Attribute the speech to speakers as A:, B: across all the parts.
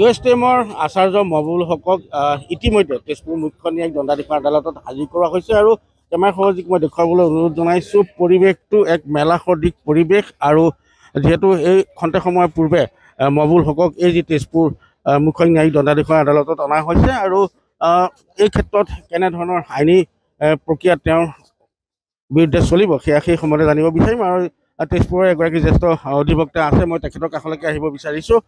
A: USTMৰ আচাৰ্য মবুল হকক ইতিমধ্যে তেজপুৰ মুখ্য ন্যায়িক দণ্ডাধীশৰ আদালতত হাজিৰ কৰা হৈছে আৰু কেমেৰা সহযোগীক মই দেখুৱাবলৈ অনুৰোধ জনাইছোঁ। পৰিৱেশটো এক মেলা সদৃশ পৰিৱেশ আৰু যিহেতু এই খন্তেক সময়ৰ পূৰ্বে মবুল হকক এই যি তেজপুৰ মুখ্য ন্যায়িক দণ্ডাধীশৰ আদালতত অনা হৈছে আৰু এই ক্ষেত্ৰত কেনেধৰণৰ আইনী প্ৰক্ৰিয়া তেওঁৰ বিৰুদ্ধে চলিব সেই সময়তে জানিব বিচাৰিম আৰু তেজপুৰৰ এগৰাকী জ্যেষ্ঠ অধিবক্তা আছে, মই তেখেতৰ কাষলৈকে আহিব বিচাৰিছোঁ।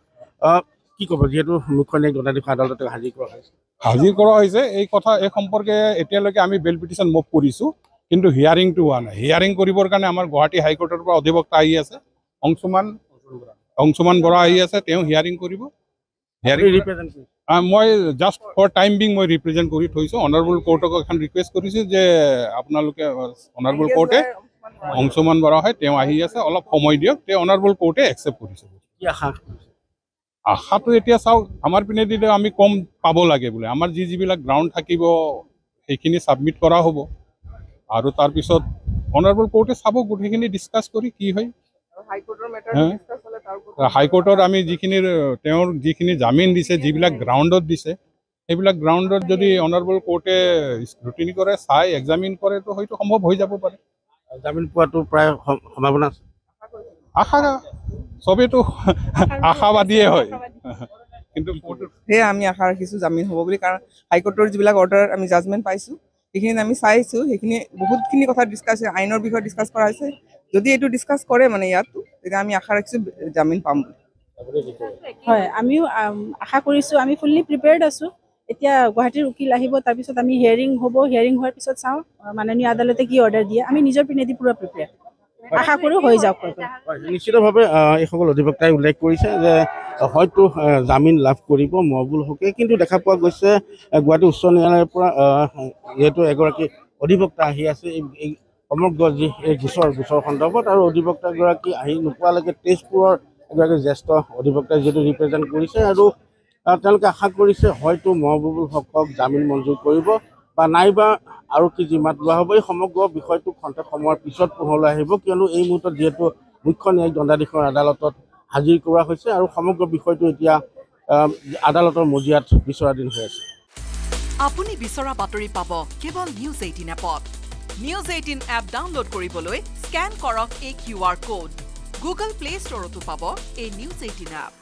A: কি ক'ব, যিহেতু মুখ্য ন্যায়িক দণ্ডাধীশৰ আদালতে হাজিৰ কৰা হৈছে এই কথা এই সম্পৰ্কে এতিয়ালৈকে আমি বেল পিটিশ্যন মুভ কৰিছোঁ, কিন্তু হিয়াৰিংটো হোৱা নাই। হিয়াৰিং কৰিবৰ কাৰণে আমাৰ গুৱাহাটী হাইকোৰ্টৰ পৰা অধিবক্তা আহি আছে, অংশুমান বৰা আহি আছে, তেওঁ হিয়াৰিং কৰিব। মই জাষ্ট ফৰ টাইম বিং মই ৰিপ্ৰেজেণ্ট কৰি থৈছোঁ। অনাৰেবল কোৰ্টক এখন ৰিকুৱেষ্ট কৰিছোঁ যে আপোনালোকে অনাৰেবল কোৰ্টে অংশুমান বৰা হয়, তেওঁ আহি আছে, অলপ সময় দিয়ক। তেওঁ অনাৰেবল কোৰ্টে একচেপ্ট কৰিছে। আশাটো এতিয়া চাওক, আমাৰ পিনেদি আমি কম পাব লাগে বোলে। আমাৰ যিবিলাক গ্ৰাউণ্ড থাকিব সেইখিনি ছাবমিট কৰা হ'ব আৰু তাৰপিছত অনাৰেবল কোৰ্টে চাব, গোটেইখিনি ডিছকাছ কৰি কি হয়। হাইকোৰ্টত আমি তেওঁৰ যিখিনি জামিন দিছে, যিবিলাক গ্ৰাউণ্ডত দিছে, সেইবিলাক গ্ৰাউণ্ডত যদি অনাৰেবল কোৰ্টে স্ক্ৰুটিনি কৰে, চাই এক্সামিন কৰে, তো হয়তো সম্ভৱ হৈ যাব পাৰে। জামিন পোৱাটো প্ৰায় সম্ভাৱনা আছে। আশা চবেইতো আশাবাদীয়ে হয়, কিন্তু
B: সেয়ে আমি আশা ৰাখিছোঁ জামিন হ'ব বুলি। কাৰণ হাইকোৰ্টৰ যিবিলাক অৰ্ডাৰ আমি জাজমেণ্ট পাইছোঁ সেইখিনি আমি চাইছোঁ, সেইখিনি বহুতখিনি কথা ডিছকাছ, আইনৰ বিষয়ে ডিছকাছ কৰা হৈছে। যদি এইটো ডিছকাছ কৰে মানে ইয়াতো, তেতিয়া আমি আশা ৰাখিছোঁ জামিন পাম বুলি।
C: হয়, আমিও আশা কৰিছোঁ, আমি ফুল্লি প্ৰিপেয়াৰ্ড আছোঁ। এতিয়া গুৱাহাটীৰ উকিল আহিব, তাৰপিছত আমি হিয়াৰিং হ'ব, হিয়াৰিং হোৱাৰ পিছত চাওঁ মাননীয় আদালতে কি অৰ্ডাৰ দিয়ে। আমি নিজৰ পিনেদি পূৰা প্ৰিপেয়াৰ্ড, আশা কৰোঁ হৈ যাওক।
A: নিশ্চিতভাৱে এইসকল অধিবক্তাই উল্লেখ কৰিছে যে হয়তো জামিন লাভ কৰিব মবুল হকে, কিন্তু দেখা পোৱা গৈছে গুৱাহাটী উচ্চ ন্যায়ালয়ৰ পৰা যিহেতু এগৰাকী অধিবক্তা আহি আছে এই সমগ্ৰ যি এই গোচৰ সন্দৰ্ভত, আৰু অধিবক্তাগৰাকী আহি নোপোৱালৈকে তেজপুৰৰ এগৰাকী জ্যেষ্ঠ অধিবক্তাই যিহেতু ৰিপ্ৰেজেণ্ট কৰিছে আৰু তেওঁলোকে আশা কৰিছে হয়তো মবুল হকক জামিন মঞ্জুৰ কৰিব বা নাইবা আৰু কি জিম্মাত লোৱা হ'ব। এই সমগ্ৰ বিষয়টো খন্তেক সময়ৰ পিছত পোহৰলৈ আহিব, কিয়নো এই মুহূৰ্তত যিহেতু মুখ্য ন্যায়িক দণ্ডাধীশৰ আদালতত হাজিৰ কৰা হৈছে আৰু সমগ্ৰ বিষয়টো এতিয়া আদালতৰ মজিয়াত বিচৰাধীন হৈ আছে।
D: আপুনি বিচৰা বাতৰি পাব কেৱল নিউজ 18 এপত। নিউজ 18 এপ ডাউনলোড কৰিবলৈ স্কেন কৰক এই QR কোড। গুগল প্লে ষ্টৰতো পাব এই নিউজ 18 এপ।